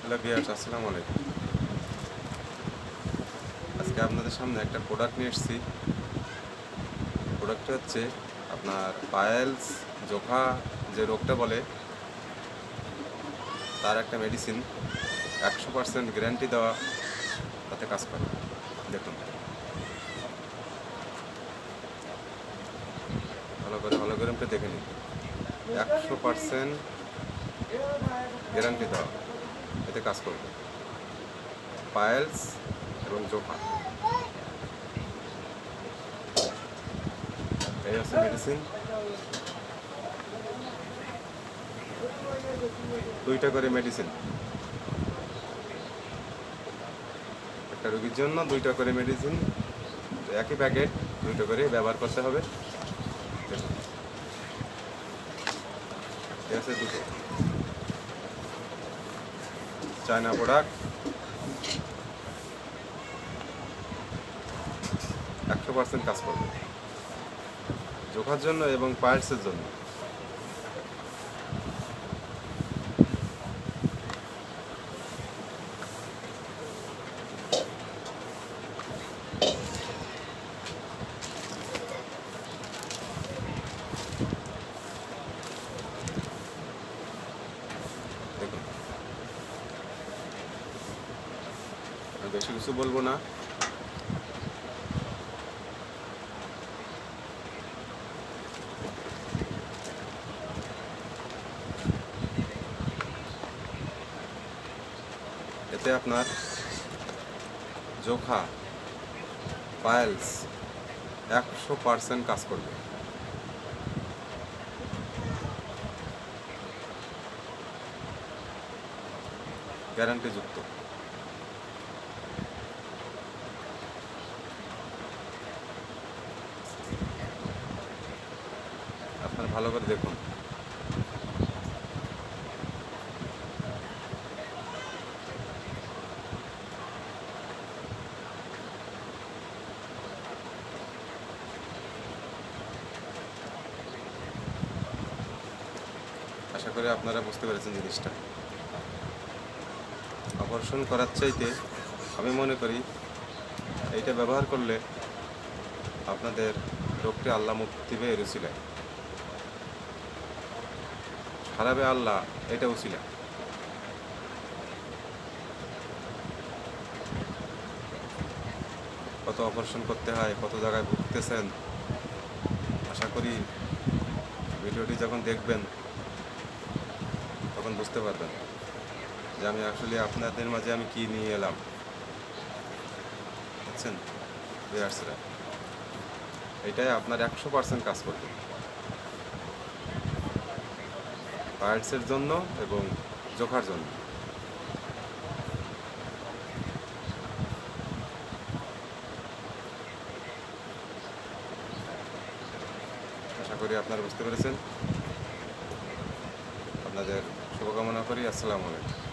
Hello viewers, আসসালামু আলাইকুম। আজকে আপনাদের সামনে একটা প্রোডাক্ট নিয়ে এসেছি। প্রোডাক্টটা হচ্ছে আপনার পায়েলস, জোখা যে রোগটা বলে তার একটা মেডিসিন, 100% গ্যারান্টি দেওয়া, তাতে কাজ করে। দেখুন, ভালো করে একটু দেখে নিন। 100% গ্যারান্টি দেওয়া, এতে কাজ করবে। পায়েলস এবং জোখা, এই হচ্ছে মেডিসিন। 2টা করে মেডিসিন, একটা রোগীর জন্য 2টা করে মেডিসিন, একই প্যাকেট 2টা করে ব্যবহার করতে হবে। দেখুন, এই হচ্ছে 2টো চায়না প্রোডাক্ট, 100% কাজ করবে জোখার জন্য এবং পায়েলসের জন্য। দেখুন, আমি বেশি কিছু বলবো না। এতে আপনার জোখা, পায়েলস 100% কাজ করবে। গ্যারান্টিযুক্ত। আপনারা ভালো করে দেখুন। আশা করি আপনারা বুঝতে পেরেছেন জিনিসটা। অপারেশন করার চাইতে আমি মনে করি এইটা ব্যবহার করলে আপনাদের রোগটি আল্লাহ মুক্তি দিবে। এর উসিলায় হারাবে আল্লাহ, এটা উসিলা। কত অপারেশন করতে হয়, কত জায়গায় ভুগতেছেন। আশা করি ভিডিওটি যখন দেখবেন তখন বুঝতে পারবেন যে আমি আসলে আপনাদের মাঝে আমি কি নিয়ে এলাম। বুঝছেন ভিউয়ার্সরা, এটাই আপনার 100% কাজ করবে পায়েলসের জন্য এবং জোখার জন্য। আশা করি আপনারা বুঝতে পেরেছেন। আপনাদের শুভকামনা করি। আসসালামু আলাইকুম।